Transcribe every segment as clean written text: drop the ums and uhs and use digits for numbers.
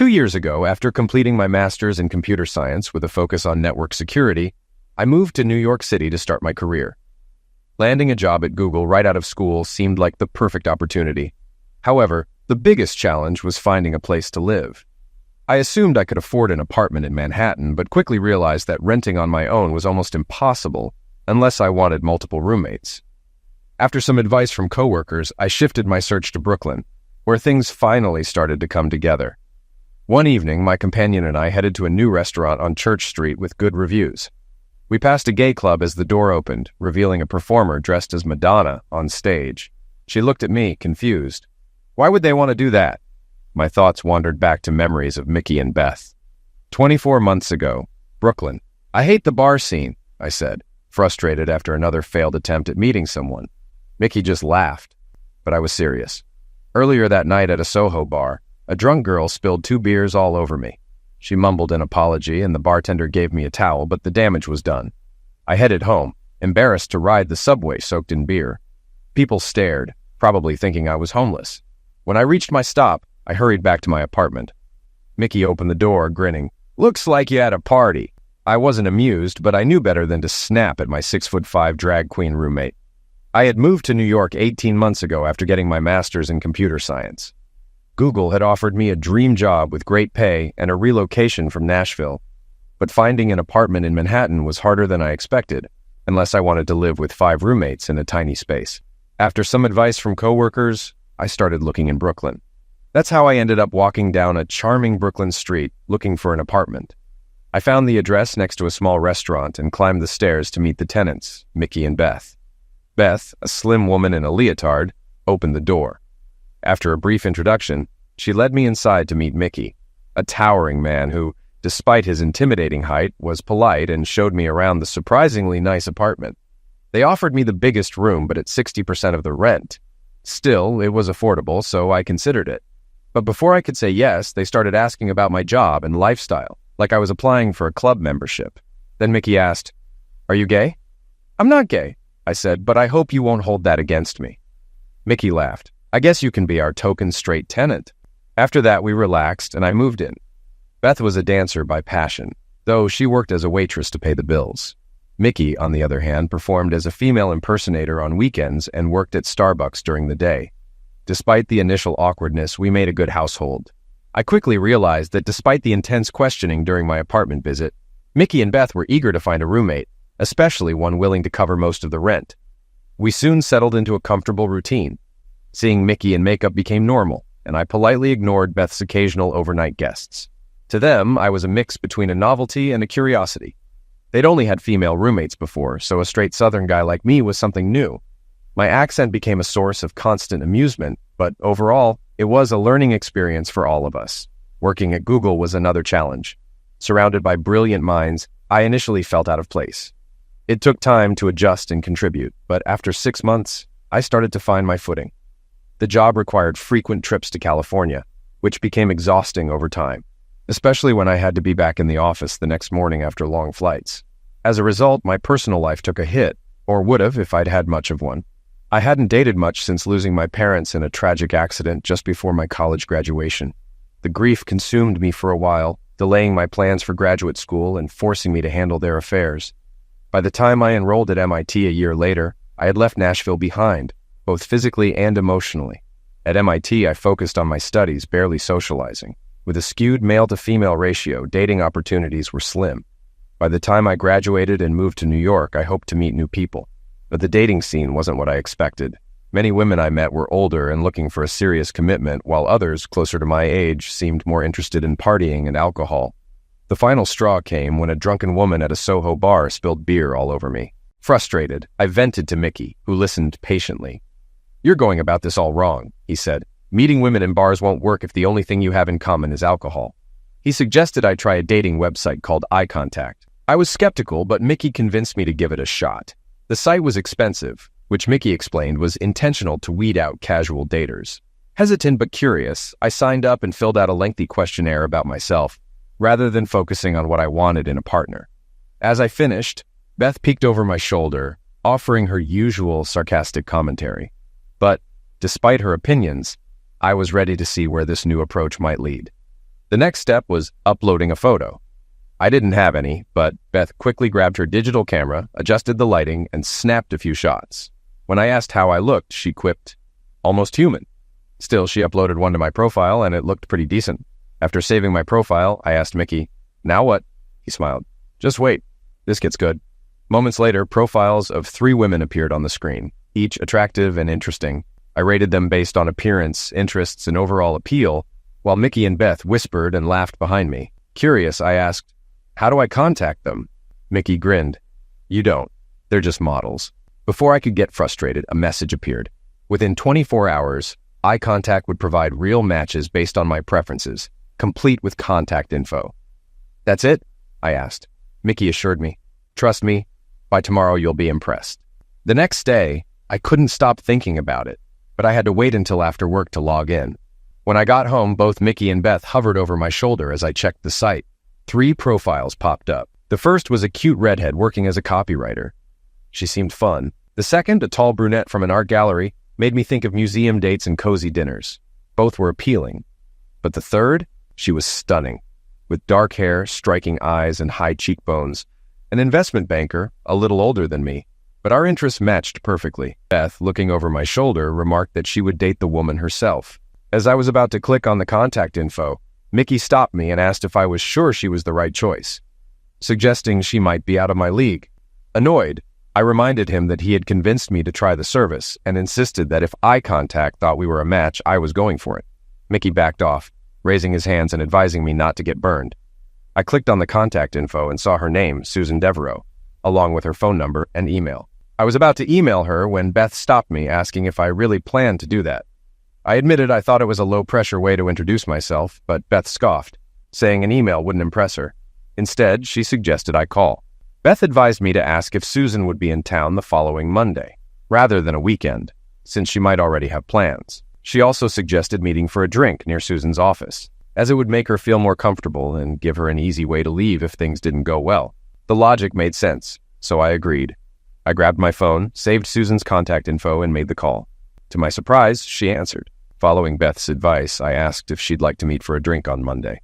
2 years ago, after completing my master's in computer science with a focus on network security, I moved to New York City to start my career. Landing a job at Google right out of school seemed like the perfect opportunity. However, the biggest challenge was finding a place to live. I assumed I could afford an apartment in Manhattan, but quickly realized that renting on my own was almost impossible unless I wanted multiple roommates. After some advice from coworkers, I shifted my search to Brooklyn, where things finally started to come together. One evening, my companion and I headed to a new restaurant on Church Street with good reviews. We passed a gay club as the door opened, revealing a performer dressed as Madonna on stage. She looked at me, confused. Why would they want to do that? My thoughts wandered back to memories of Mickey and Beth. 24 months ago, Brooklyn. I hate the bar scene, I said, frustrated after another failed attempt at meeting someone. Mickey just laughed, but I was serious. Earlier that night at a Soho bar, a drunk girl spilled 2 beers all over me. She mumbled an apology and the bartender gave me a towel, but the damage was done. I headed home, embarrassed to ride the subway soaked in beer. People stared, probably thinking I was homeless. When I reached my stop, I hurried back to my apartment. Mickey opened the door, grinning. Looks like you had a party. I wasn't amused, but I knew better than to snap at my 6'5" drag queen roommate. I had moved to New York 18 months ago after getting my master's in computer science. Google had offered me a dream job with great pay and a relocation from Nashville, but finding an apartment in Manhattan was harder than I expected, unless I wanted to live with 5 roommates in a tiny space. After some advice from coworkers, I started looking in Brooklyn. That's how I ended up walking down a charming Brooklyn street looking for an apartment. I found the address next to a small restaurant and climbed the stairs to meet the tenants, Mickey and Beth. Beth, a slim woman in a leotard, opened the door. After a brief introduction, she led me inside to meet Mickey, a towering man who, despite his intimidating height, was polite and showed me around the surprisingly nice apartment. They offered me the biggest room, but at 60% of the rent. Still, it was affordable, so I considered it. But before I could say yes, they started asking about my job and lifestyle, like I was applying for a club membership. Then Mickey asked, "Are you gay?" "I'm not gay," I said, "but I hope you won't hold that against me." Mickey laughed. "I guess you can be our token straight tenant." After that, we relaxed, and I moved in. Beth was a dancer by passion, though she worked as a waitress to pay the bills. Mickey, on the other hand, performed as a female impersonator on weekends and worked at Starbucks during the day. Despite the initial awkwardness, we made a good household. I quickly realized that despite the intense questioning during my apartment visit, Mickey and Beth were eager to find a roommate, especially one willing to cover most of the rent. We soon settled into a comfortable routine. Seeing Mickey in makeup became normal, and I politely ignored Beth's occasional overnight guests. To them, I was a mix between a novelty and a curiosity. They'd only had female roommates before, so a straight Southern guy like me was something new. My accent became a source of constant amusement, but overall, it was a learning experience for all of us. Working at Google was another challenge. Surrounded by brilliant minds, I initially felt out of place. It took time to adjust and contribute, but after 6 months, I started to find my footing. The job required frequent trips to California, which became exhausting over time, especially when I had to be back in the office the next morning after long flights. As a result, my personal life took a hit, or would have if I'd had much of one. I hadn't dated much since losing my parents in a tragic accident just before my college graduation. The grief consumed me for a while, delaying my plans for graduate school and forcing me to handle their affairs. By the time I enrolled at MIT a year later, I had left Nashville behind, both physically and emotionally. At MIT, I focused on my studies, barely socializing. With a skewed male-to-female ratio, dating opportunities were slim. By the time I graduated and moved to New York, I hoped to meet new people. But the dating scene wasn't what I expected. Many women I met were older and looking for a serious commitment, while others, closer to my age, seemed more interested in partying and alcohol. The final straw came when a drunken woman at a Soho bar spilled beer all over me. Frustrated, I vented to Mickey, who listened patiently. "You're going about this all wrong," he said. "Meeting women in bars won't work if the only thing you have in common is alcohol." He suggested I try a dating website called Eye Contact. I was skeptical, but Mickey convinced me to give it a shot. The site was expensive, which Mickey explained was intentional to weed out casual daters. Hesitant but curious, I signed up and filled out a lengthy questionnaire about myself, rather than focusing on what I wanted in a partner. As I finished, Beth peeked over my shoulder, offering her usual sarcastic commentary. But, despite her opinions, I was ready to see where this new approach might lead. The next step was uploading a photo. I didn't have any, but Beth quickly grabbed her digital camera, adjusted the lighting, and snapped a few shots. When I asked how I looked, she quipped, "Almost human." Still, she uploaded one to my profile, and it looked pretty decent. After saving my profile, I asked Mickey, "Now what?" He smiled. "Just wait. This gets good." Moments later, profiles of 3 women appeared on the screen, each attractive and interesting. I rated them based on appearance, interests, and overall appeal, while Mickey and Beth whispered and laughed behind me. Curious, I asked, "How do I contact them?" Mickey grinned. "You don't. They're just models." Before I could get frustrated, a message appeared. Within 24 hours, eye contact would provide real matches based on my preferences, complete with contact info. "That's it?" I asked. Mickey assured me, "Trust me, by tomorrow you'll be impressed." The next day, I couldn't stop thinking about it, but I had to wait until after work to log in. When I got home, both Mickey and Beth hovered over my shoulder as I checked the site. 3 profiles popped up. The first was a cute redhead working as a copywriter. She seemed fun. The second, a tall brunette from an art gallery, made me think of museum dates and cozy dinners. Both were appealing. But the third, she was stunning, with dark hair, striking eyes, and high cheekbones. An investment banker, a little older than me, but our interests matched perfectly. Beth, looking over my shoulder, remarked that she would date the woman herself. As I was about to click on the contact info, Mickey stopped me and asked if I was sure she was the right choice, suggesting she might be out of my league. Annoyed, I reminded him that he had convinced me to try the service and insisted that if eye contact thought we were a match, I was going for it. Mickey backed off, raising his hands and advising me not to get burned. I clicked on the contact info and saw her name, Susan Devereaux, along with her phone number and email. I was about to email her when Beth stopped me, asking if I really planned to do that. I admitted I thought it was a low-pressure way to introduce myself, but Beth scoffed, saying an email wouldn't impress her. Instead, she suggested I call. Beth advised me to ask if Susan would be in town the following Monday, rather than a weekend, since she might already have plans. She also suggested meeting for a drink near Susan's office, as it would make her feel more comfortable and give her an easy way to leave if things didn't go well. The logic made sense, so I agreed. I grabbed my phone, saved Susan's contact info, and made the call. To my surprise, she answered. Following Beth's advice, I asked if she'd like to meet for a drink on Monday.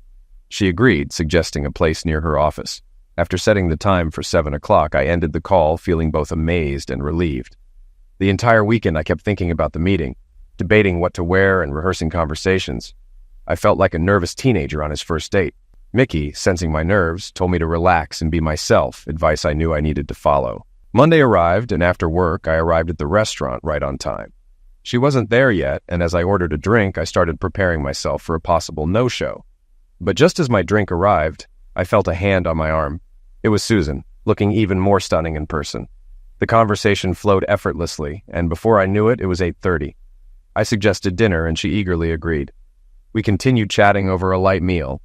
She agreed, suggesting a place near her office. After setting the time for 7 o'clock, I ended the call feeling both amazed and relieved. The entire weekend I kept thinking about the meeting, debating what to wear and rehearsing conversations. I felt like a nervous teenager on his first date. Mickey, sensing my nerves, told me to relax and be myself, advice I knew I needed to follow. Monday arrived, and after work, I arrived at the restaurant right on time. She wasn't there yet, and as I ordered a drink, I started preparing myself for a possible no-show. But just as my drink arrived, I felt a hand on my arm. It was Susan, looking even more stunning in person. The conversation flowed effortlessly, and before I knew it, it was 8:30. I suggested dinner, and she eagerly agreed. We continued chatting over a light meal,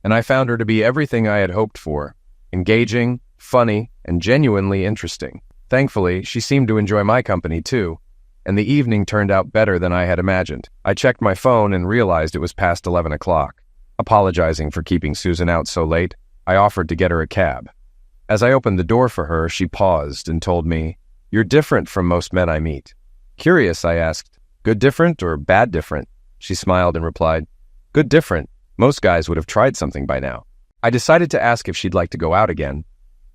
and I found her to be everything I had hoped for: engaging, funny, and genuinely interesting. Thankfully, she seemed to enjoy my company too, and the evening turned out better than I had imagined. I checked my phone and realized it was past 11 o'clock. Apologizing for keeping Susan out so late, I offered to get her a cab. As I opened the door for her, she paused and told me, "You're different from most men I meet." Curious, I asked, "Good different or bad different?" She smiled and replied, "Good different. Most guys would have tried something by now." I decided to ask if she'd like to go out again.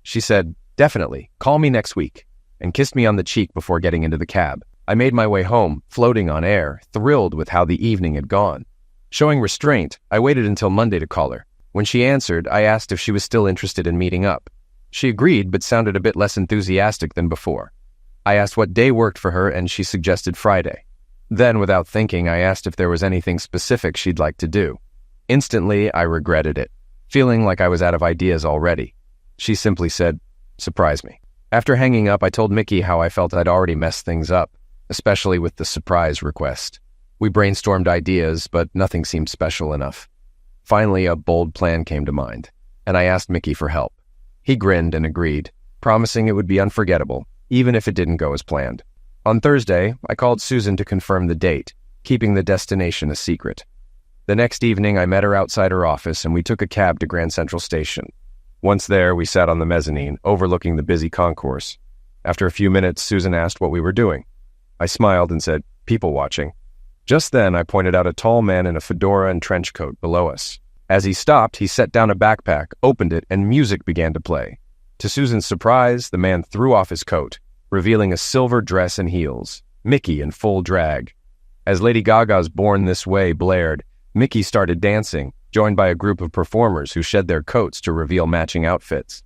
She said, "Definitely. Call me next week," and kissed me on the cheek before getting into the cab. I made my way home, floating on air, thrilled with how the evening had gone. Showing restraint, I waited until Monday to call her. When she answered, I asked if she was still interested in meeting up. She agreed, but sounded a bit less enthusiastic than before. I asked what day worked for her, and she suggested Friday. Then, without thinking, I asked if there was anything specific she'd like to do. Instantly, I regretted it, feeling like I was out of ideas already. She simply said, "Surprise me." After hanging up, I told Mickey how I felt I'd already messed things up, especially with the surprise request. We brainstormed ideas, but nothing seemed special enough. Finally, a bold plan came to mind, and I asked Mickey for help. He grinned and agreed, promising it would be unforgettable, even if it didn't go as planned. On Thursday, I called Susan to confirm the date, keeping the destination a secret. The next evening, I met her outside her office, and we took a cab to Grand Central Station. Once there, we sat on the mezzanine, overlooking the busy concourse. After a few minutes, Susan asked what we were doing. I smiled and said, "People watching." Just then, I pointed out a tall man in a fedora and trench coat below us. As he stopped, he set down a backpack, opened it, and music began to play. To Susan's surprise, the man threw off his coat, revealing a silver dress and heels, Mickey in full drag. As Lady Gaga's Born This Way blared, Mickey started dancing, joined by a group of performers who shed their coats to reveal matching outfits.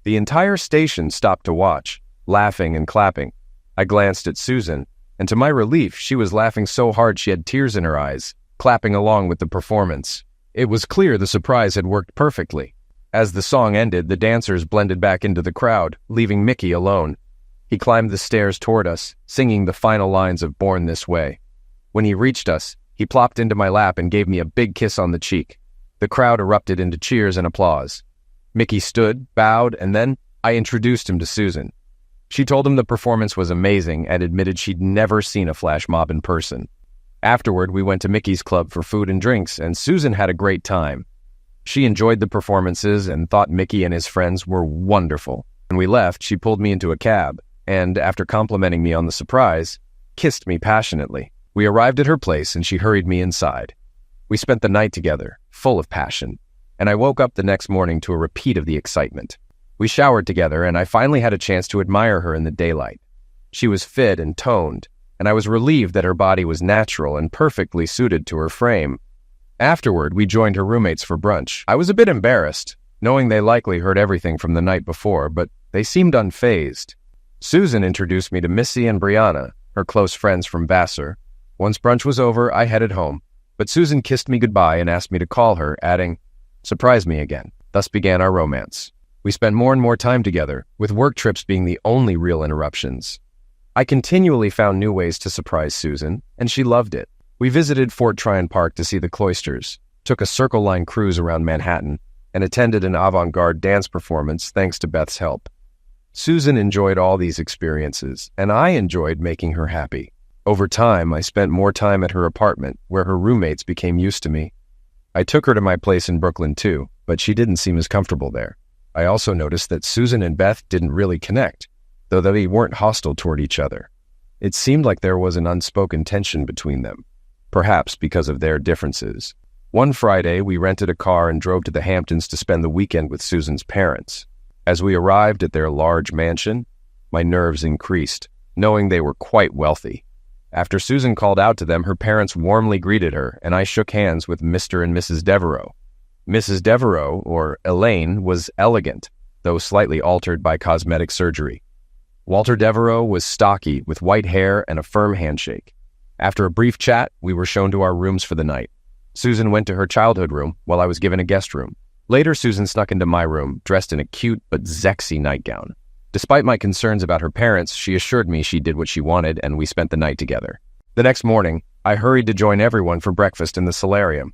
The entire station stopped to watch, laughing and clapping. I glanced at Susan, and to my relief, she was laughing so hard she had tears in her eyes, clapping along with the performance. It was clear the surprise had worked perfectly. As the song ended, the dancers blended back into the crowd, leaving Mickey alone. He climbed the stairs toward us, singing the final lines of Born This Way. When he reached us, he plopped into my lap and gave me a big kiss on the cheek. The crowd erupted into cheers and applause. Mickey stood, bowed, and then I introduced him to Susan. She told him the performance was amazing and admitted she'd never seen a flash mob in person. Afterward, we went to Mickey's club for food and drinks, and Susan had a great time. She enjoyed the performances and thought Mickey and his friends were wonderful. When we left, she pulled me into a cab, and after complimenting me on the surprise, kissed me passionately. We arrived at her place, and she hurried me inside. We spent the night together, full of passion, and I woke up the next morning to a repeat of the excitement. We showered together, and I finally had a chance to admire her in the daylight. She was fit and toned, and I was relieved that her body was natural and perfectly suited to her frame. Afterward, we joined her roommates for brunch. I was a bit embarrassed, knowing they likely heard everything from the night before, but they seemed unfazed. Susan introduced me to Missy and Brianna, her close friends from Vassar. Once brunch was over, I headed home, but Susan kissed me goodbye and asked me to call her, adding, "Surprise me again." Thus began our romance. We spent more and more time together, with work trips being the only real interruptions. I continually found new ways to surprise Susan, and she loved it. We visited Fort Tryon Park to see the cloisters, took a Circle Line cruise around Manhattan, and attended an avant-garde dance performance thanks to Beth's help. Susan enjoyed all these experiences, and I enjoyed making her happy. Over time, I spent more time at her apartment, where her roommates became used to me. I took her to my place in Brooklyn too, but she didn't seem as comfortable there. I also noticed that Susan and Beth didn't really connect, though they weren't hostile toward each other. It seemed like there was an unspoken tension between them, perhaps because of their differences. One Friday, we rented a car and drove to the Hamptons to spend the weekend with Susan's parents. As we arrived at their large mansion, my nerves increased, knowing they were quite wealthy. After Susan called out to them, her parents warmly greeted her, and I shook hands with Mr. and Mrs. Devereaux. Mrs. Devereaux, or Elaine, was elegant, though slightly altered by cosmetic surgery. Walter Devereaux was stocky, with white hair and a firm handshake. After a brief chat, we were shown to our rooms for the night. Susan went to her childhood room, while I was given a guest room. Later, Susan snuck into my room, dressed in a cute but sexy nightgown. Despite my concerns about her parents, she assured me she did what she wanted, and we spent the night together. The next morning, I hurried to join everyone for breakfast in the solarium.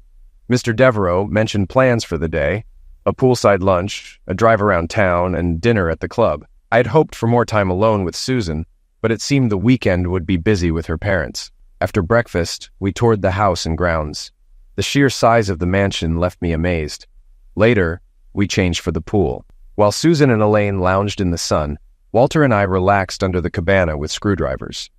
Mr. Devereaux mentioned plans for the day, a poolside lunch, a drive around town, and dinner at the club. I had hoped for more time alone with Susan, but it seemed the weekend would be busy with her parents. After breakfast, we toured the house and grounds. The sheer size of the mansion left me amazed. Later, we changed for the pool. While Susan and Elaine lounged in the sun, Walter and I relaxed under the cabana with screwdrivers.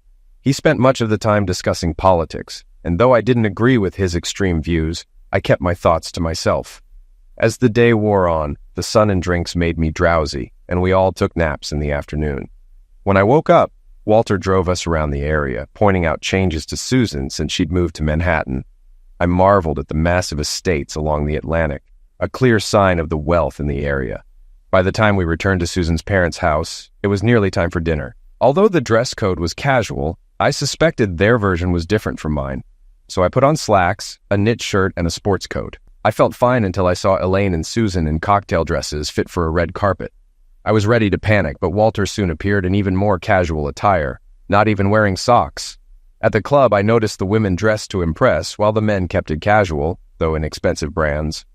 He spent much of the time discussing politics, and though I didn't agree with his extreme views, I kept my thoughts to myself. As the day wore on, the sun and drinks made me drowsy, and we all took naps in the afternoon. When I woke up, Walter drove us around the area, pointing out changes to Susan since she'd moved to Manhattan. I marveled at the massive estates along the Atlantic, a clear sign of the wealth in the area. By the time we returned to Susan's parents' house, it was nearly time for dinner. Although the dress code was casual, I suspected their version was different from mine. So I put on slacks, a knit shirt, and a sports coat. I felt fine until I saw Elaine and Susan in cocktail dresses fit for a red carpet. I was ready to panic, but Walter soon appeared in even more casual attire, not even wearing socks. At the club, I noticed the women dressed to impress, while the men kept it casual, though in expensive brands.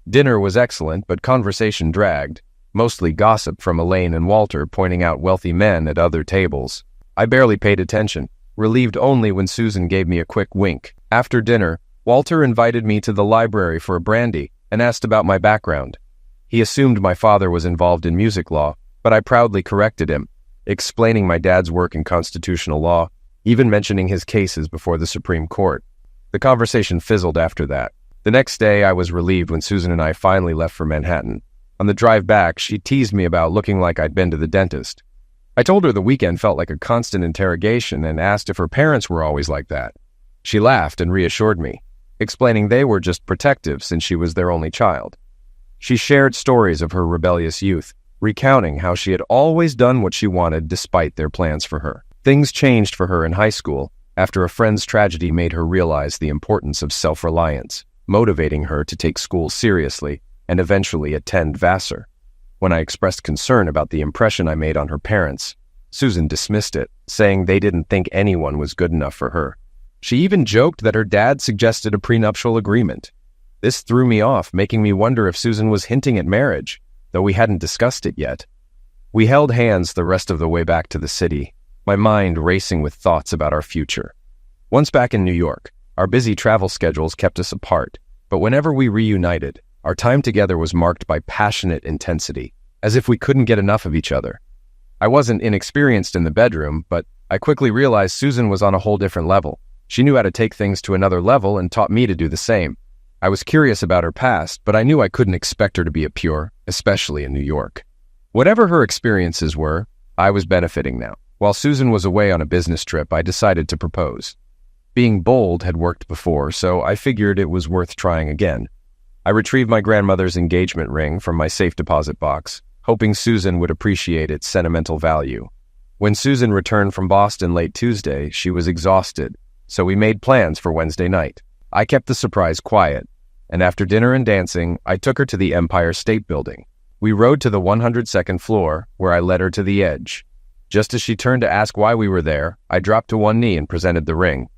Dinner was excellent, but conversation dragged, mostly gossip from Elaine and Walter pointing out wealthy men at other tables. I barely paid attention, relieved only when Susan gave me a quick wink. After dinner, Walter invited me to the library for a brandy and asked about my background. He assumed my father was involved in music law, but I proudly corrected him, explaining my dad's work in constitutional law, even mentioning his cases before the Supreme Court. The conversation fizzled after that. The next day, I was relieved when Susan and I finally left for Manhattan. On the drive back, she teased me about looking like I'd been to the dentist. I told her the weekend felt like a constant interrogation and asked if her parents were always like that. She laughed and reassured me, explaining they were just protective since she was their only child. She shared stories of her rebellious youth, recounting how she had always done what she wanted despite their plans for her. Things changed for her in high school after a friend's tragedy made her realize the importance of self-reliance, motivating her to take school seriously and eventually attend Vassar. When I expressed concern about the impression I made on her parents, Susan dismissed it, saying they didn't think anyone was good enough for her. She even joked that her dad suggested a prenuptial agreement. This threw me off, making me wonder if Susan was hinting at marriage, though we hadn't discussed it yet. We held hands the rest of the way back to the city, my mind racing with thoughts about our future. Once back in New York, our busy travel schedules kept us apart, but whenever we reunited, our time together was marked by passionate intensity, as if we couldn't get enough of each other. I wasn't inexperienced in the bedroom, but I quickly realized Susan was on a whole different level. She knew how to take things to another level and taught me to do the same. I was curious about her past, but I knew I couldn't expect her to be a pure, especially in New York. Whatever her experiences were, I was benefiting now. While Susan was away on a business trip, I decided to propose. Being bold had worked before, so I figured it was worth trying again. I retrieved my grandmother's engagement ring from my safe deposit box, hoping Susan would appreciate its sentimental value. When Susan returned from Boston late Tuesday, she was exhausted, so we made plans for Wednesday night. I kept the surprise quiet, and after dinner and dancing, I took her to the Empire State Building. We rode to the 102nd floor, where I led her to the edge. Just as she turned to ask why we were there, I dropped to one knee and presented the ring.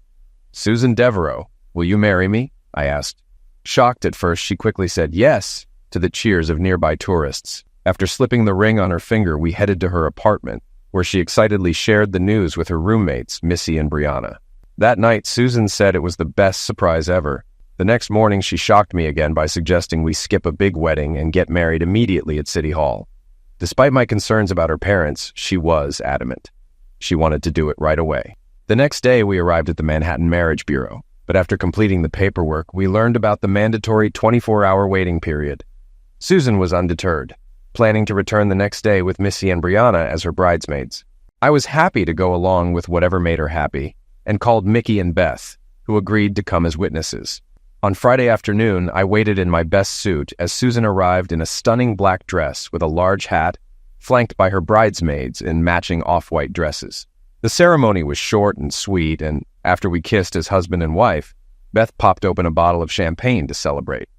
"Susan Devereaux, will you marry me?" I asked. Shocked at first, she quickly said yes, to the cheers of nearby tourists. After slipping the ring on her finger, we headed to her apartment, where she excitedly shared the news with her roommates, Missy and Brianna. That night, Susan said it was the best surprise ever. The next morning, she shocked me again by suggesting we skip a big wedding and get married immediately at City Hall. Despite my concerns about her parents, she was adamant. She wanted to do it right away. The next day, we arrived at the Manhattan Marriage Bureau, but after completing the paperwork, we learned about the mandatory 24-hour waiting period. Susan was undeterred, planning to return the next day with Missy and Brianna as her bridesmaids. I was happy to go along with whatever made her happy, and called Mickey and Beth, who agreed to come as witnesses. On Friday afternoon, I waited in my best suit as Susan arrived in a stunning black dress with a large hat, flanked by her bridesmaids in matching off-white dresses. The ceremony was short and sweet, and after we kissed as husband and wife, Beth popped open a bottle of champagne to celebrate.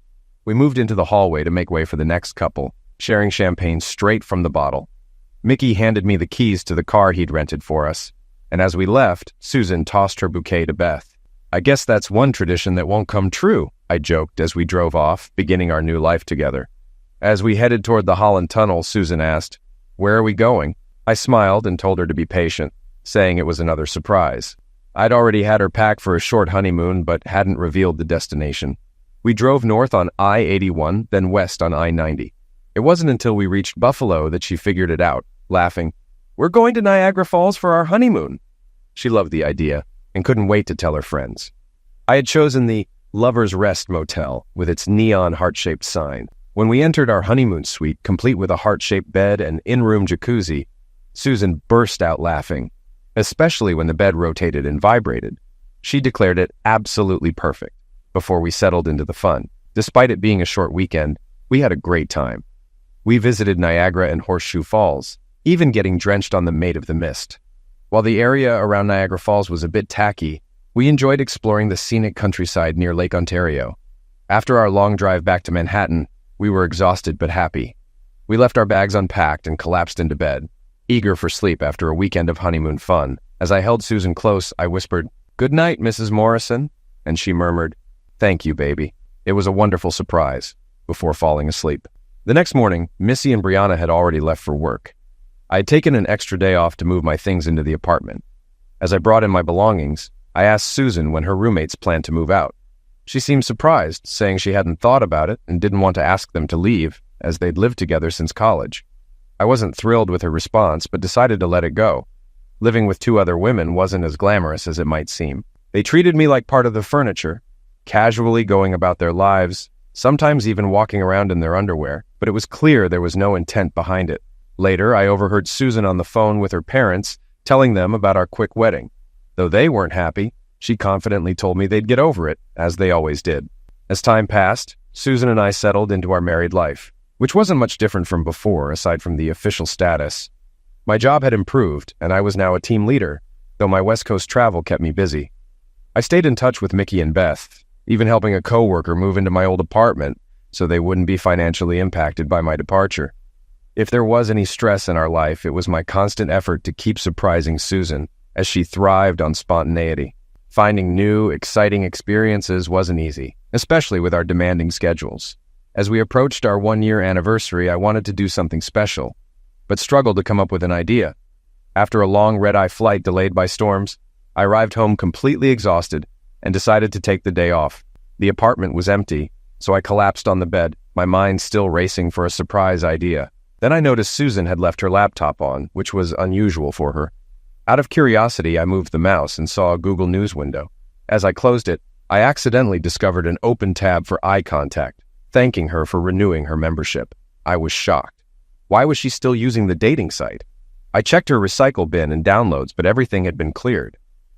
We moved into the hallway to make way for the next couple, sharing champagne straight from the bottle. Mickey handed me the keys to the car he'd rented for us, and as we left, Susan tossed her bouquet to Beth. "I guess that's one tradition that won't come true," I joked as we drove off, beginning our new life together. As we headed toward the Holland Tunnel, Susan asked, "Where are we going?" I smiled and told her to be patient, saying it was another surprise. I'd already had her pack for a short honeymoon, but hadn't revealed the destination. We drove north on I-81, then west on I-90. It wasn't until we reached Buffalo that she figured it out, laughing, "We're going to Niagara Falls for our honeymoon." She loved the idea and couldn't wait to tell her friends. I had chosen the Lover's Rest Motel with its neon heart-shaped sign. When we entered our honeymoon suite, complete with a heart-shaped bed and in-room jacuzzi, Susan burst out laughing, especially when the bed rotated and vibrated. She declared it absolutely perfect before we settled into the fun. Despite it being a short weekend, we had a great time. We visited Niagara and Horseshoe Falls, even getting drenched on the Maid of the Mist. While the area around Niagara Falls was a bit tacky, we enjoyed exploring the scenic countryside near Lake Ontario. After our long drive back to Manhattan, we were exhausted but happy. We left our bags unpacked and collapsed into bed, eager for sleep after a weekend of honeymoon fun. As I held Susan close, I whispered, "Good night, Mrs. Morrison," and she murmured, "Thank you, baby." It was a wonderful surprise, before falling asleep. The next morning, Missy and Brianna had already left for work. I had taken an extra day off to move my things into the apartment. As I brought in my belongings, I asked Susan when her roommates planned to move out. She seemed surprised, saying she hadn't thought about it and didn't want to ask them to leave, as they'd lived together since college. I wasn't thrilled with her response, but decided to let it go. Living with two other women wasn't as glamorous as it might seem. They treated me like part of the furniture, casually going about their lives, sometimes even walking around in their underwear, but it was clear there was no intent behind it. Later, I overheard Susan on the phone with her parents, telling them about our quick wedding. Though they weren't happy, she confidently told me they'd get over it, as they always did. As time passed, Susan and I settled into our married life, which wasn't much different from before, aside from the official status. My job had improved, and I was now a team leader, though my West Coast travel kept me busy. I stayed in touch with Mickey and Beth, even helping a coworker move into my old apartment so they wouldn't be financially impacted by my departure. If there was any stress in our life, it was my constant effort to keep surprising Susan, as she thrived on spontaneity. Finding new, exciting experiences wasn't easy, especially with our demanding schedules. As we approached our 1-year anniversary, I wanted to do something special, but struggled to come up with an idea. After a long red-eye flight delayed by storms, I arrived home completely exhausted and decided to take the day off. The apartment was empty, so I collapsed on the bed, my mind still racing for a surprise idea. Then I noticed Susan had left her laptop on, which was unusual for her. Out of curiosity, I moved the mouse and saw a Google News window. As I closed it, I accidentally discovered an open tab for eye contact, thanking her for renewing her membership. I was shocked. Why was she still using the dating site? I checked her recycle bin and downloads, but everything had been cleared.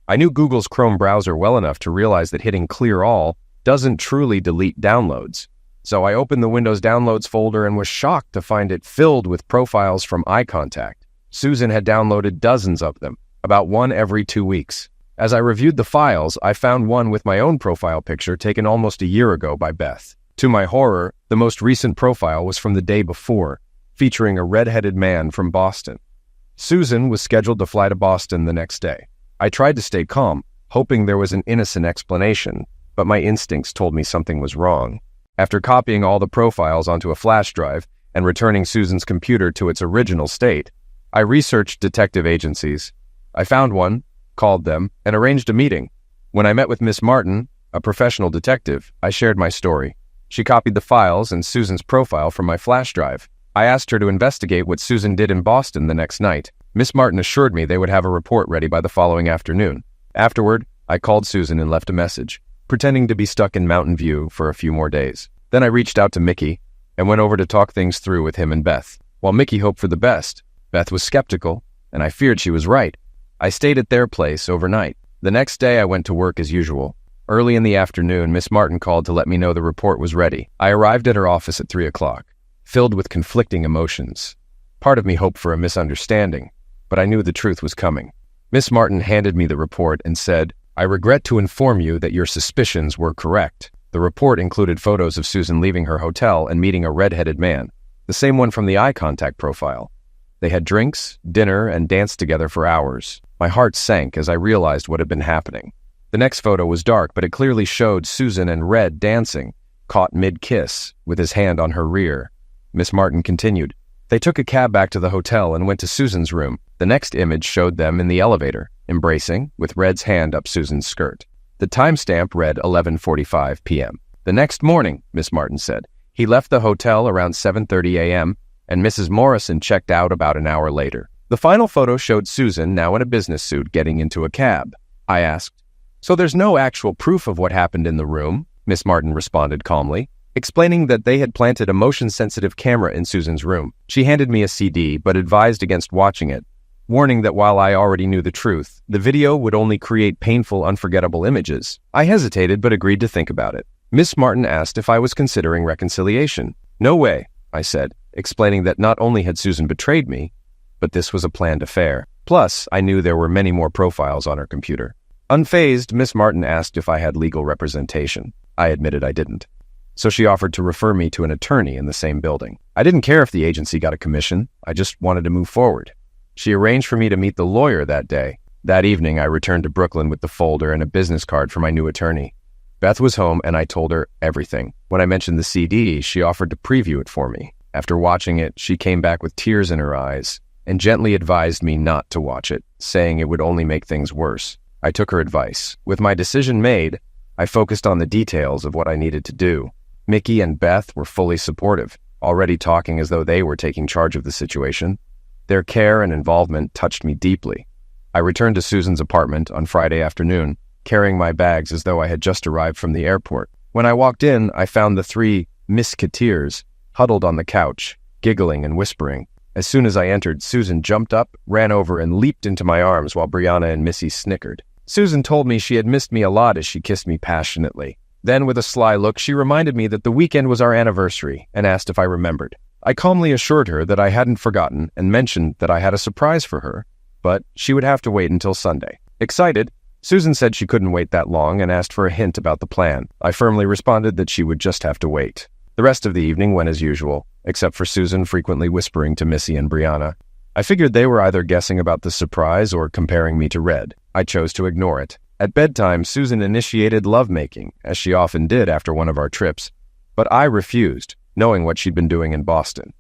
I knew Google's Chrome browser well enough to realize that hitting clear all doesn't truly delete downloads. So I opened the Windows Downloads folder and was shocked to find it filled with profiles from eye contact. Susan had downloaded dozens of them, about one every 2 weeks. As I reviewed the files, I found one with my own profile picture taken almost a year ago by Beth. To my horror, the most recent profile was from the day before, featuring a red-headed man from Boston. Susan was scheduled to fly to Boston the next day. I tried to stay calm, hoping there was an innocent explanation, but my instincts told me something was wrong. After copying all the profiles onto a flash drive and returning Susan's computer to its original state, I researched detective agencies. I found one, called them, and arranged a meeting. When I met with Miss Martin, a professional detective, I shared my story. She copied the files and Susan's profile from my flash drive. I asked her to investigate what Susan did in Boston the next night. Miss Martin assured me they would have a report ready by the following afternoon. Afterward, I called Susan and left a message, pretending to be stuck in Mountain View for a few more days. Then I reached out to Mickey and went over to talk things through with him and Beth. While Mickey hoped for the best, Beth was skeptical, and I feared she was right. I stayed at their place overnight. The next day, I went to work as usual. Early in the afternoon, Miss Martin called to let me know the report was ready. I arrived at her office at 3 o'clock, filled with conflicting emotions. Part of me hoped for a misunderstanding, but I knew the truth was coming. Miss Martin handed me the report and said, "I regret to inform you that your suspicions were correct." The report included photos of Susan leaving her hotel and meeting a red-headed man, the same one from the eye contact profile. They had drinks, dinner, and danced together for hours. My heart sank as I realized what had been happening. The next photo was dark, but it clearly showed Susan and Red dancing, caught mid-kiss, with his hand on her rear. Miss Martin continued. They took a cab back to the hotel and went to Susan's room. The next image showed them in the elevator, embracing, with Red's hand up Susan's skirt. The timestamp read 11:45 p.m. The next morning, Miss Martin said, he left the hotel around 7:30 a.m., and Mrs. Morrison checked out about an hour later. The final photo showed Susan, now in a business suit, getting into a cab. I asked, "So there's no actual proof of what happened in the room?" Miss Martin responded calmly, explaining that they had planted a motion-sensitive camera in Susan's room. She handed me a CD, but advised against watching it, warning that while I already knew the truth, the video would only create painful, unforgettable images. I hesitated, but agreed to think about it. Miss Martin asked if I was considering reconciliation. "No way," I said, explaining that not only had Susan betrayed me, but this was a planned affair. Plus, I knew there were many more profiles on her computer. Unfazed, Miss Martin asked if I had legal representation. I admitted I didn't. So she offered to refer me to an attorney in the same building. I didn't care if the agency got a commission. I just wanted to move forward. She arranged for me to meet the lawyer that day. That evening, I returned to Brooklyn with the folder and a business card for my new attorney. Beth was home, and I told her everything. When I mentioned the CD, she offered to preview it for me. After watching it, she came back with tears in her eyes and gently advised me not to watch it, saying it would only make things worse. I took her advice. With my decision made, I focused on the details of what I needed to do. Mickey and Beth were fully supportive, already talking as though they were taking charge of the situation. Their care and involvement touched me deeply. I returned to Susan's apartment on Friday afternoon carrying my bags as though I had just arrived from the airport. When I walked in, I found the three Musketeers huddled on the couch, giggling and whispering. As soon as I entered, Susan jumped up, ran over, and leaped into my arms while Brianna and Missy snickered. Susan told me she had missed me a lot as she kissed me passionately. Then, with a sly look, she reminded me that the weekend was our anniversary and asked if I remembered. I calmly assured her that I hadn't forgotten and mentioned that I had a surprise for her, but she would have to wait until Sunday. Excited, Susan said she couldn't wait that long and asked for a hint about the plan. I firmly responded that she would just have to wait. The rest of the evening went as usual, except for Susan frequently whispering to Missy and Brianna. I figured they were either guessing about the surprise or comparing me to Red. I chose to ignore it. At bedtime, Susan initiated lovemaking, as she often did after one of our trips, but I refused, knowing what she'd been doing in Boston.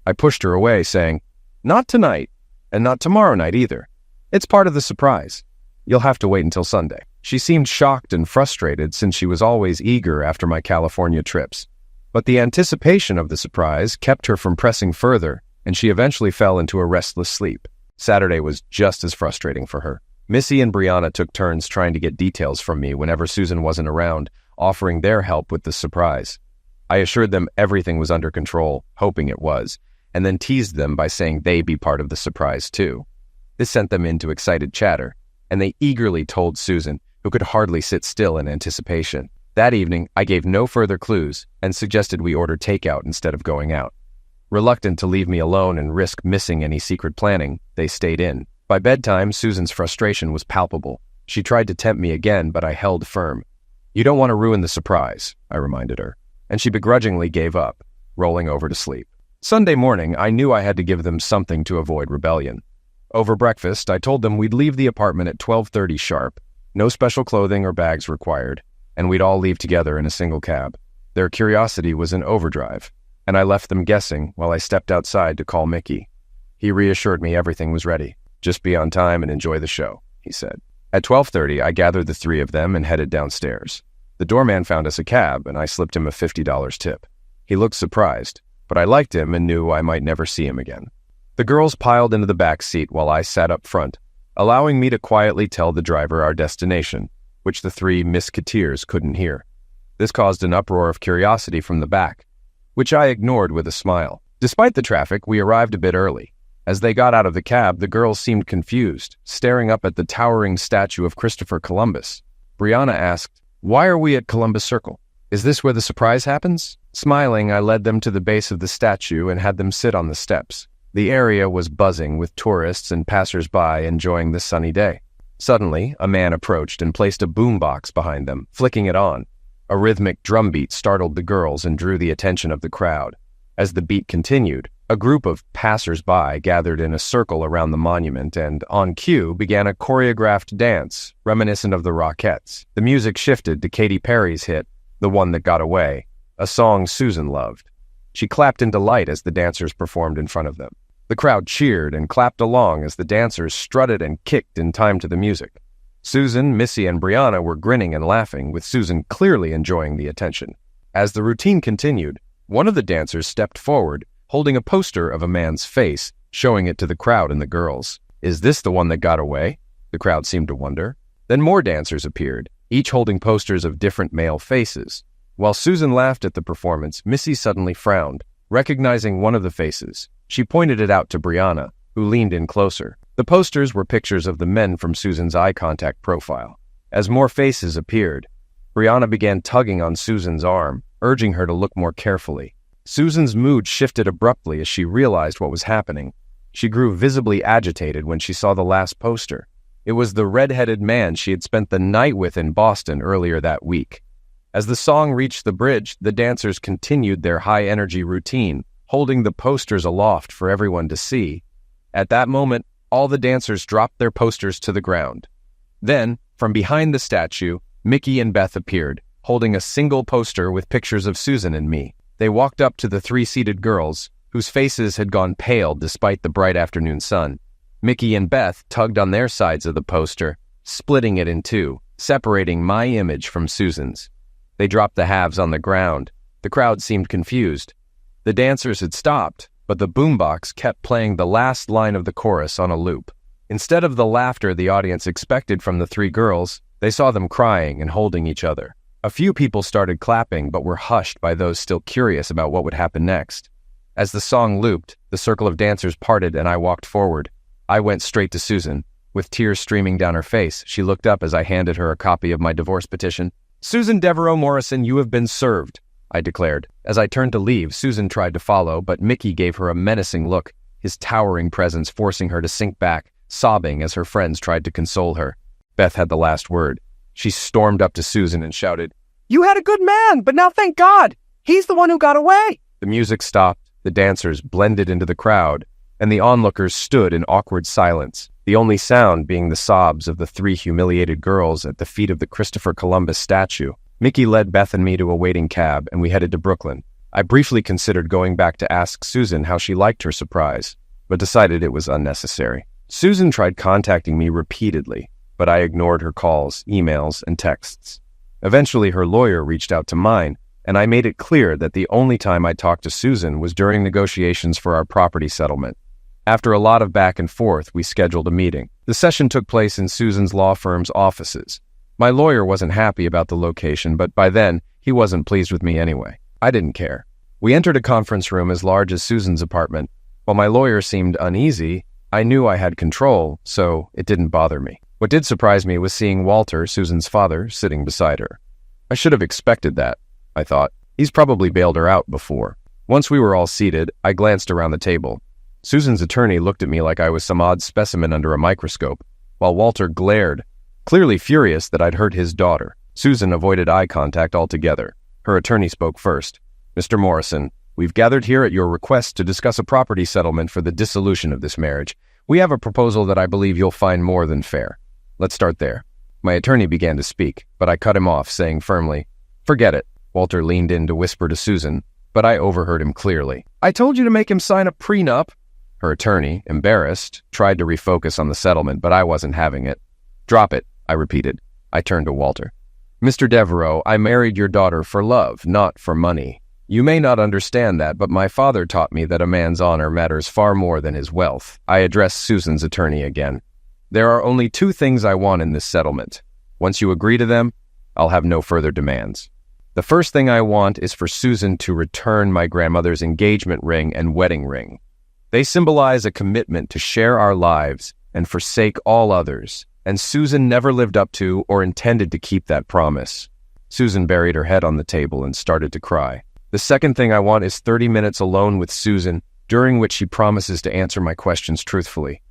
I pushed her away, saying, "Not tonight, and not tomorrow night either. It's part of the surprise. You'll have to wait until Sunday." She seemed shocked and frustrated since she was always eager after my California trips. But the anticipation of the surprise kept her from pressing further, and she eventually fell into a restless sleep. Saturday was just as frustrating for her. Missy and Brianna took turns trying to get details from me whenever Susan wasn't around, offering their help with the surprise. I assured them everything was under control, hoping it was, and then teased them by saying they'd be part of the surprise too. This sent them into excited chatter, and they eagerly told Susan, who could hardly sit still in anticipation. That evening, I gave no further clues and suggested we order takeout instead of going out. Reluctant to leave me alone and risk missing any secret planning, they stayed in. By bedtime, Susan's frustration was palpable. She tried to tempt me again, but I held firm. "You don't want to ruin the surprise," I reminded her, and she begrudgingly gave up, rolling over to sleep. Sunday morning, I knew I had to give them something to avoid rebellion. Over breakfast, I told them we'd leave the apartment at 12:30 sharp, no special clothing or bags required, and we'd all leave together in a single cab. Their curiosity was in overdrive, and I left them guessing while I stepped outside to call Mickey. He reassured me everything was ready. "Just be on time and enjoy the show," he said. At 12:30, I gathered the three of them and headed downstairs. The doorman found us a cab, and I slipped him a $50 tip. He looked surprised, but I liked him and knew I might never see him again. The girls piled into the back seat while I sat up front, allowing me to quietly tell the driver our destination, which the three Musketeers couldn't hear. This caused an uproar of curiosity from the back, which I ignored with a smile. Despite the traffic, we arrived a bit early. As they got out of the cab, the girls seemed confused, staring up at the towering statue of Christopher Columbus. Brianna asked, "Why are we at Columbus Circle? Is this where the surprise happens?" Smiling, I led them to the base of the statue and had them sit on the steps. The area was buzzing with tourists and passers-by enjoying the sunny day. Suddenly, a man approached and placed a boombox behind them, flicking it on. A rhythmic drumbeat startled the girls and drew the attention of the crowd. As the beat continued, a group of passers-by gathered in a circle around the monument and, on cue, began a choreographed dance, reminiscent of the Rockettes. The music shifted to Katy Perry's hit, "The One That Got Away," a song Susan loved. She clapped in delight as the dancers performed in front of them. The crowd cheered and clapped along as the dancers strutted and kicked in time to the music. Susan, Missy, and Brianna were grinning and laughing, with Susan clearly enjoying the attention. As the routine continued, one of the dancers stepped forward, holding a poster of a man's face, showing it to the crowd and the girls. "Is this the one that got away?" the crowd seemed to wonder. Then more dancers appeared, each holding posters of different male faces. While Susan laughed at the performance, Missy suddenly frowned, recognizing one of the faces. She pointed it out to Brianna, who leaned in closer. The posters were pictures of the men from Susan's eye contact profile. As more faces appeared, Brianna began tugging on Susan's arm, urging her to look more carefully. Susan's mood shifted abruptly as she realized what was happening. She grew visibly agitated when she saw the last poster. It was the red-headed man she had spent the night with in Boston earlier that week. As the song reached the bridge, the dancers continued their high-energy routine, holding the posters aloft for everyone to see. At that moment, all the dancers dropped their posters to the ground. Then, from behind the statue, Mickey and Beth appeared, holding a single poster with pictures of Susan and me. They walked up to the three seated girls, whose faces had gone pale despite the bright afternoon sun. Mickey and Beth tugged on their sides of the poster, splitting it in two, separating my image from Susan's. They dropped the halves on the ground. The crowd seemed confused. The dancers had stopped, but the boombox kept playing the last line of the chorus on a loop. Instead of the laughter the audience expected from the three girls, They saw them crying and holding each other. A few people started clapping but were hushed by those still curious about what would happen next. As the song looped, the circle of dancers parted and I walked forward. I went straight to Susan. With tears streaming down her face, she looked up as I handed her a copy of my divorce petition. "Susan Devereaux Morrison, you have been served," I declared. As I turned to leave, Susan tried to follow, but Mickey gave her a menacing look, his towering presence forcing her to sink back, sobbing as her friends tried to console her. Beth had the last word. She stormed up to Susan and shouted, "You had a good man, but now thank God! He's the one who got away!" The music stopped, the dancers blended into the crowd, and the onlookers stood in awkward silence, the only sound being the sobs of the 3 humiliated girls at the feet of the Christopher Columbus statue. Mickey led Beth and me to a waiting cab, and we headed to Brooklyn. I briefly considered going back to ask Susan how she liked her surprise, but decided it was unnecessary. Susan tried contacting me repeatedly, but I ignored her calls, emails, and texts. Eventually, her lawyer reached out to mine, and I made it clear that the only time I talked to Susan was during negotiations for our property settlement. After a lot of back and forth, we scheduled a meeting. The session took place in Susan's law firm's offices. My lawyer wasn't happy about the location, but by then, he wasn't pleased with me anyway. I didn't care. We entered a conference room as large as Susan's apartment. While my lawyer seemed uneasy, I knew I had control, so it didn't bother me. What did surprise me was seeing Walter, Susan's father, sitting beside her. I should have expected that, I thought. He's probably bailed her out before. Once we were all seated, I glanced around the table. Susan's attorney looked at me like I was some odd specimen under a microscope, while Walter glared, clearly furious that I'd hurt his daughter. Susan avoided eye contact altogether. Her attorney spoke first. "Mr. Morrison, we've gathered here at your request to discuss a property settlement for the dissolution of this marriage. We have a proposal that I believe you'll find more than fair. Let's start there." My attorney began to speak, but I cut him off, saying firmly, "Forget it." Walter leaned in to whisper to Susan, but I overheard him clearly. "I told you to make him sign a prenup." Her attorney, embarrassed, tried to refocus on the settlement, but I wasn't having it. "Drop it," I repeated. I turned to Walter. "Mr. Devereaux, I married your daughter for love, not for money. You may not understand that, but my father taught me that a man's honor matters far more than his wealth." I addressed Susan's attorney again. "There are only 2 things I want in this settlement. Once you agree to them, I'll have no further demands. The first thing I want is for Susan to return my grandmother's engagement ring and wedding ring. They symbolize a commitment to share our lives and forsake all others, and Susan never lived up to or intended to keep that promise." Susan buried her head on the table and started to cry. "The second thing I want is 30 minutes alone with Susan, during which she promises to answer my questions truthfully.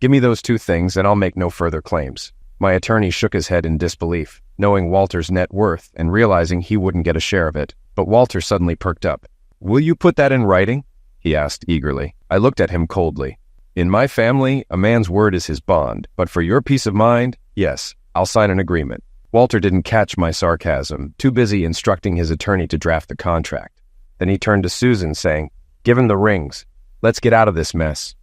Give me those 2 things and I'll make no further claims." My attorney shook his head in disbelief, knowing Walter's net worth and realizing he wouldn't get a share of it. But Walter suddenly perked up. "Will you put that in writing?" he asked eagerly. I looked at him coldly. "In my family, a man's word is his bond, but for your peace of mind, yes, I'll sign an agreement." Walter didn't catch my sarcasm, too busy instructing his attorney to draft the contract. Then he turned to Susan, saying, "Give him the rings. Let's get out of this mess."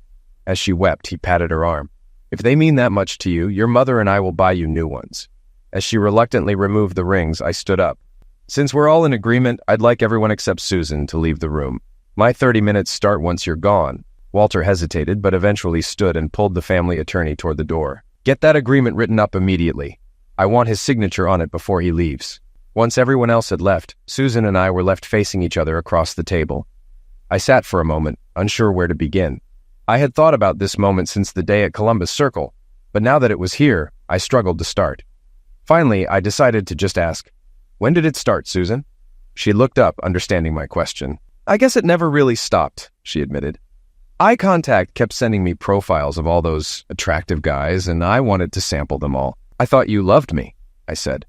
As she wept, he patted her arm. "If they mean that much to you, your mother and I will buy you new ones." As she reluctantly removed the rings, I stood up. "Since we're all in agreement, I'd like everyone except Susan to leave the room. My 30 minutes start once you're gone." Walter hesitated, but eventually stood and pulled the family attorney toward the door. "Get that agreement written up immediately. I want his signature on it before he leaves." Once everyone else had left, Susan and I were left facing each other across the table. I sat for a moment, unsure where to begin. I had thought about this moment since the day at Columbus Circle, but now that it was here, I struggled to start. Finally, I decided to just ask, "When did it start, Susan?" She looked up, understanding my question. "I guess it never really stopped," she admitted. "Eye contact kept sending me profiles of all those attractive guys, and I wanted to sample them all. I thought you loved me," I said.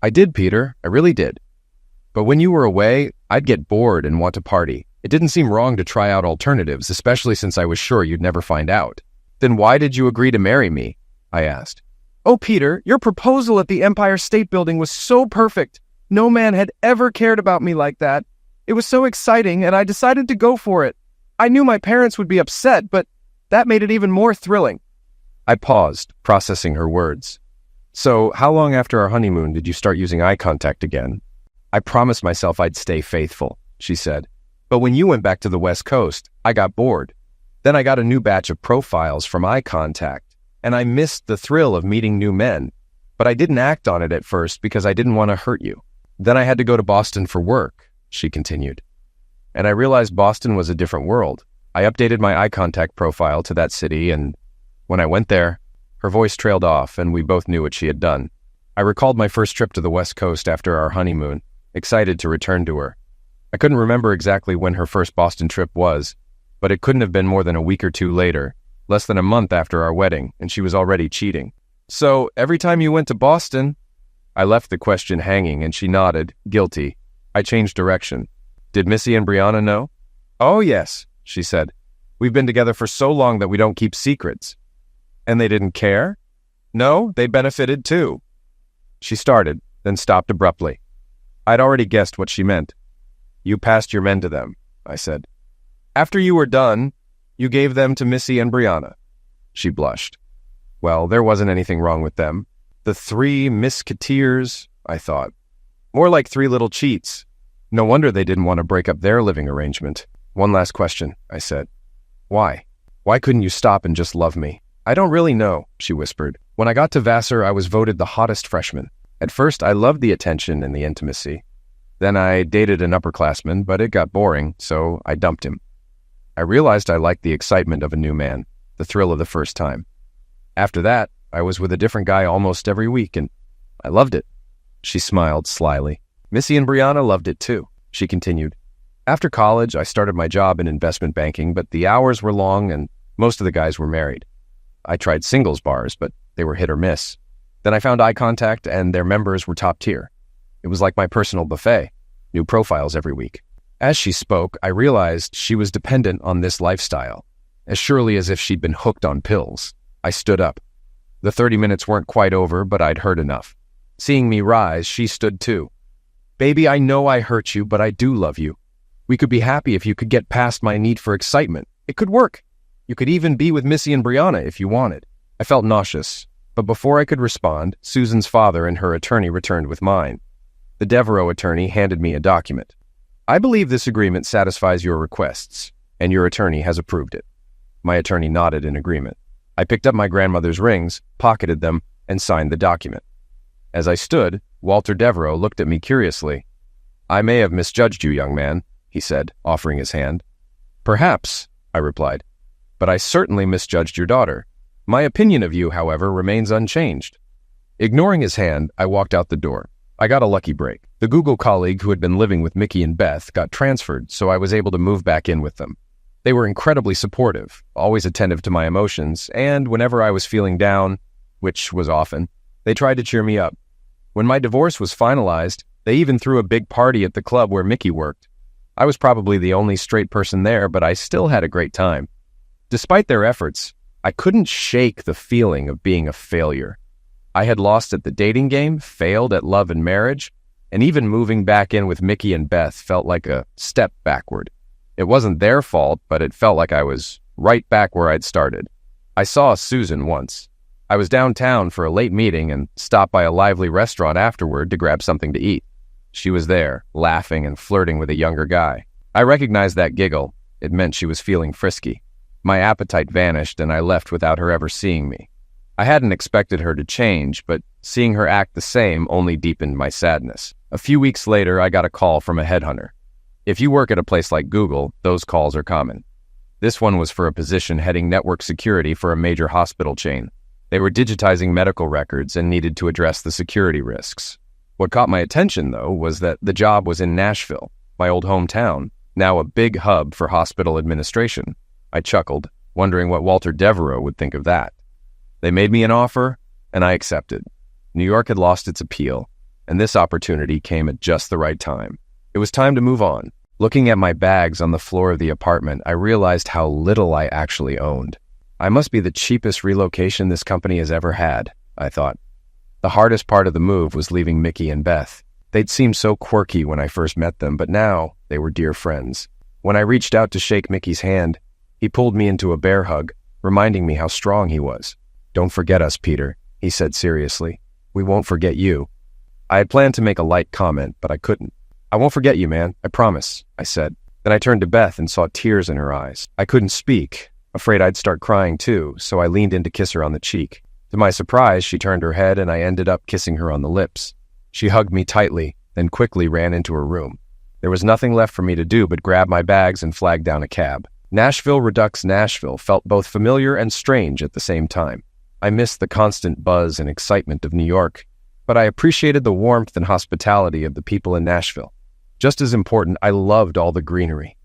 "I did, Peter. I really did. But when you were away, I'd get bored and want to party. It didn't seem wrong to try out alternatives, especially since I was sure you'd never find out." "Then why did you agree to marry me?" I asked. "Oh, Peter, your proposal at the Empire State Building was so perfect. No man had ever cared about me like that. It was so exciting, and I decided to go for it. I knew my parents would be upset, but that made it even more thrilling." I paused, processing her words. "So, how long after our honeymoon did you start using eye contact again?" "I promised myself I'd stay faithful," she said. "But when you went back to the West Coast, I got bored. Then I got a new batch of profiles from eye contact, and I missed the thrill of meeting new men. But I didn't act on it at first because I didn't want to hurt you. Then I had to go to Boston for work," she continued. "And I realized Boston was a different world. I updated my eye contact profile to that city, and when I went there," her voice trailed off, and we both knew what she had done. I recalled my first trip to the West Coast after our honeymoon, excited to return to her. I couldn't remember exactly when her first Boston trip was, but it couldn't have been more than a week or two later, less than a month after our wedding, and she was already cheating. "So, every time you went to Boston—" I left the question hanging, and she nodded, guilty. I changed direction. "Did Missy and Brianna know?" "Oh, yes," she said. "We've been together for so long that we don't keep secrets." "And they didn't care?" "No, they benefited too." She started, then stopped abruptly. I'd already guessed what she meant. "You passed your men to them," I said. "After you were done, you gave them to Missy and Brianna." She blushed. Well, there wasn't anything wrong with them. The three Misketeers, I thought. More like three little cheats. No wonder they didn't want to break up their living arrangement. "One last question," I said. "Why? Why couldn't you stop and just love me?" "I don't really know," she whispered. "When I got to Vassar, I was voted the hottest freshman. At first, I loved the attention and the intimacy. Then I dated an upperclassman, but it got boring, so I dumped him. I realized I liked the excitement of a new man, the thrill of the first time. After that, I was with a different guy almost every week, and I loved it." She smiled slyly. "Missy and Brianna loved it too," she continued. "After college, I started my job in investment banking, but the hours were long and most of the guys were married. I tried singles bars, but they were hit or miss. Then I found eye contact, and their members were top tier. It was like my personal buffet, new profiles every week." As she spoke, I realized she was dependent on this lifestyle, as surely as if she'd been hooked on pills. I stood up. The 30 minutes weren't quite over, but I'd heard enough. Seeing me rise, she stood too. "Baby, I know I hurt you, but I do love you. We could be happy if you could get past my need for excitement. It could work. You could even be with Missy and Brianna if you wanted." I felt nauseous, but before I could respond, Susan's father and her attorney returned with mine. The Devereaux attorney handed me a document. "I believe this agreement satisfies your requests, and your attorney has approved it." My attorney nodded in agreement. I picked up my grandmother's rings, pocketed them, and signed the document. As I stood, Walter Devereaux looked at me curiously. "I may have misjudged you, young man," he said, offering his hand. "Perhaps," I replied, "but I certainly misjudged your daughter. My opinion of you, however, remains unchanged." Ignoring his hand, I walked out the door. I got a lucky break. The Google colleague who had been living with Mickey and Beth got transferred, so I was able to move back in with them. They were incredibly supportive, always attentive to my emotions, and whenever I was feeling down, which was often, they tried to cheer me up. When my divorce was finalized, they even threw a big party at the club where Mickey worked. I was probably the only straight person there, but I still had a great time. Despite their efforts, I couldn't shake the feeling of being a failure. I had lost at the dating game, failed at love and marriage, and even moving back in with Mickey and Beth felt like a step backward. It wasn't their fault, but it felt like I was right back where I'd started. I saw Susan once. I was downtown for a late meeting and stopped by a lively restaurant afterward to grab something to eat. She was there, laughing and flirting with a younger guy. I recognized that giggle. It meant she was feeling frisky. My appetite vanished, and I left without her ever seeing me. I hadn't expected her to change, but seeing her act the same only deepened my sadness. A few weeks later, I got a call from a headhunter. If you work at a place like Google, those calls are common. This one was for a position heading network security for a major hospital chain. They were digitizing medical records and needed to address the security risks. What caught my attention, though, was that the job was in Nashville, my old hometown, now a big hub for hospital administration. I chuckled, wondering what Walter Devereaux would think of that. They made me an offer, and I accepted. New York had lost its appeal, and this opportunity came at just the right time. It was time to move on. Looking at my bags on the floor of the apartment, I realized how little I actually owned. I must be the cheapest relocation this company has ever had, I thought. The hardest part of the move was leaving Mickey and Beth. They'd seemed so quirky when I first met them, but now they were dear friends. When I reached out to shake Mickey's hand, he pulled me into a bear hug, reminding me how strong he was. "Don't forget us, Peter," he said seriously. "We won't forget you." I had planned to make a light comment, but I couldn't. "I won't forget you, man. I promise," I said. Then I turned to Beth and saw tears in her eyes. I couldn't speak, afraid I'd start crying too, so I leaned in to kiss her on the cheek. To my surprise, she turned her head and I ended up kissing her on the lips. She hugged me tightly, then quickly ran into her room. There was nothing left for me to do but grab my bags and flag down a cab. Nashville Redux Nashville felt both familiar and strange at the same time. I missed the constant buzz and excitement of New York, but I appreciated the warmth and hospitality of the people in Nashville. Just as important, I loved all the greenery.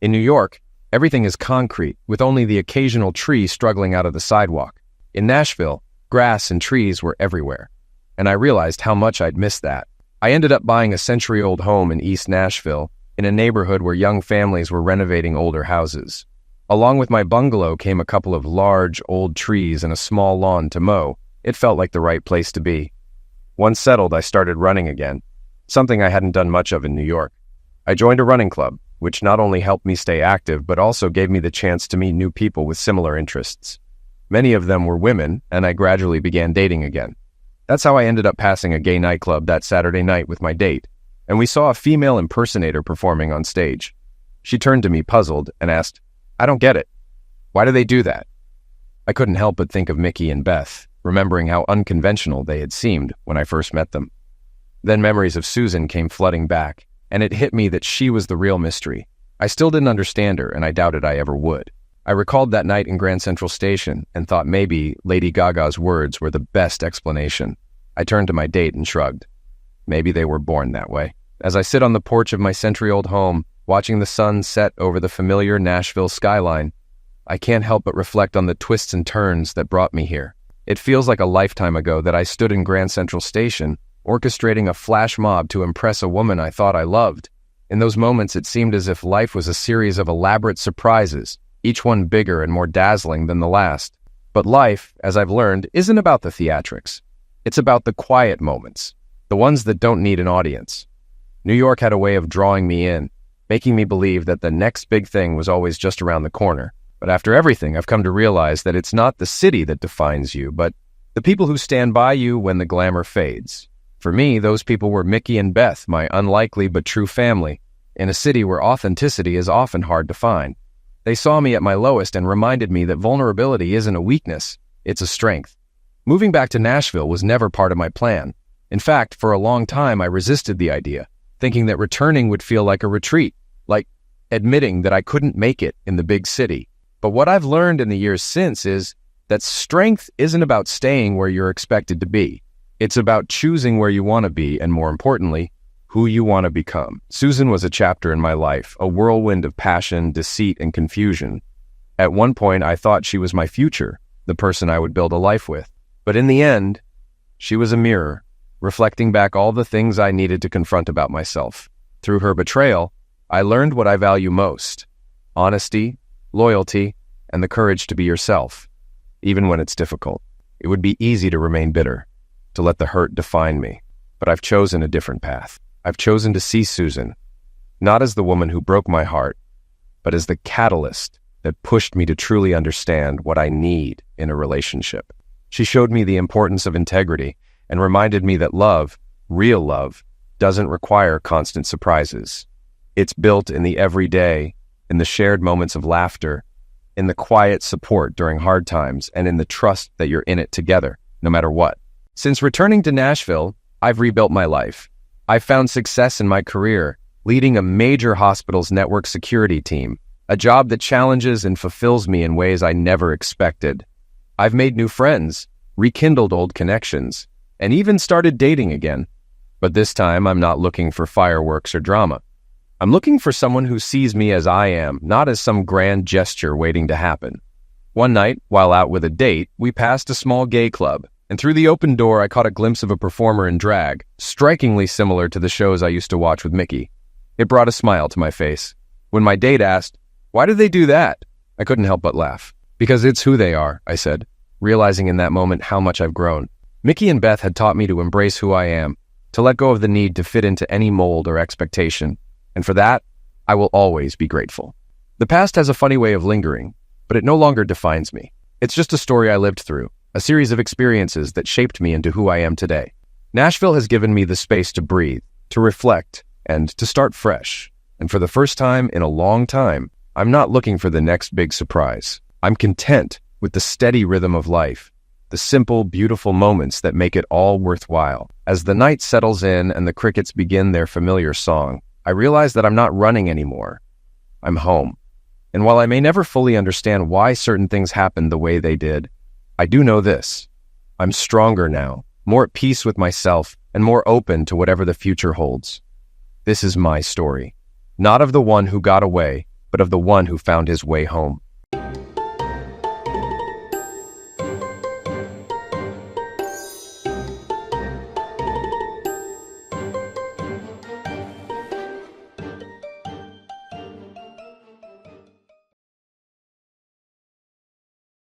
In New York, everything is concrete, with only the occasional tree struggling out of the sidewalk. In Nashville, grass and trees were everywhere, and I realized how much I'd missed that. I ended up buying a century-old home in East Nashville, in a neighborhood where young families were renovating older houses. Along with my bungalow came a couple of large, old trees and a small lawn to mow. It felt like the right place to be. Once settled, I started running again, something I hadn't done much of in New York. I joined a running club, which not only helped me stay active, but also gave me the chance to meet new people with similar interests. Many of them were women, and I gradually began dating again. That's how I ended up passing a gay nightclub that Saturday night with my date, and we saw a female impersonator performing on stage. She turned to me puzzled and asked, "I don't get it. Why do they do that?" I couldn't help but think of Mickey and Beth, remembering how unconventional they had seemed when I first met them. Then memories of Susan came flooding back, and it hit me that she was the real mystery. I still didn't understand her, and I doubted I ever would. I recalled that night in Grand Central Station and thought maybe Lady Gaga's words were the best explanation. I turned to my date and shrugged. Maybe they were born that way. As I sit on the porch of my century-old home, watching the sun set over the familiar Nashville skyline, I can't help but reflect on the twists and turns that brought me here. It feels like a lifetime ago that I stood in Grand Central Station, orchestrating a flash mob to impress a woman I thought I loved. In those moments, it seemed as if life was a series of elaborate surprises, each one bigger and more dazzling than the last. But life, as I've learned, isn't about the theatrics. It's about the quiet moments, the ones that don't need an audience. New York had a way of drawing me in, making me believe that the next big thing was always just around the corner. But after everything, I've come to realize that it's not the city that defines you, but the people who stand by you when the glamour fades. For me, those people were Mickey and Beth, my unlikely but true family, in a city where authenticity is often hard to find. They saw me at my lowest and reminded me that vulnerability isn't a weakness, it's a strength. Moving back to Nashville was never part of my plan. In fact, for a long time I resisted the idea, thinking that returning would feel like a retreat, like admitting that I couldn't make it in the big city. But what I've learned in the years since is that strength isn't about staying where you're expected to be. It's about choosing where you want to be and, more importantly, who you want to become. Susan was a chapter in my life, a whirlwind of passion, deceit, and confusion. At one point, I thought she was my future, the person I would build a life with. But in the end, she was a mirror, reflecting back all the things I needed to confront about myself. Through her betrayal, I learned what I value most: honesty, loyalty, and the courage to be yourself, even when it's difficult. It would be easy to remain bitter, to let the hurt define me, but I've chosen a different path. I've chosen to see Susan, not as the woman who broke my heart, but as the catalyst that pushed me to truly understand what I need in a relationship. She showed me the importance of integrity and reminded me that love, real love, doesn't require constant surprises. It's built in the everyday, in the shared moments of laughter, in the quiet support during hard times, and in the trust that you're in it together, no matter what. Since returning to Nashville, I've rebuilt my life. I've found success in my career, leading a major hospital's network security team, a job that challenges and fulfills me in ways I never expected. I've made new friends, rekindled old connections, and even started dating again. But this time, I'm not looking for fireworks or drama. I'm looking for someone who sees me as I am, not as some grand gesture waiting to happen. One night, while out with a date, we passed a small gay club, and through the open door I caught a glimpse of a performer in drag, strikingly similar to the shows I used to watch with Mickey. It brought a smile to my face. When my date asked, "Why do they do that?" I couldn't help but laugh. "Because it's who they are," I said, realizing in that moment how much I've grown. Mickey and Beth had taught me to embrace who I am, to let go of the need to fit into any mold or expectation. And for that, I will always be grateful. The past has a funny way of lingering, but it no longer defines me. It's just a story I lived through, a series of experiences that shaped me into who I am today. Nashville has given me the space to breathe, to reflect, and to start fresh. And for the first time in a long time, I'm not looking for the next big surprise. I'm content with the steady rhythm of life, the simple, beautiful moments that make it all worthwhile. As the night settles in and the crickets begin their familiar song, I realize that I'm not running anymore. I'm home. And while I may never fully understand why certain things happened the way they did, I do know this. I'm stronger now, more at peace with myself, and more open to whatever the future holds. This is my story. Not of the one who got away, but of the one who found his way home.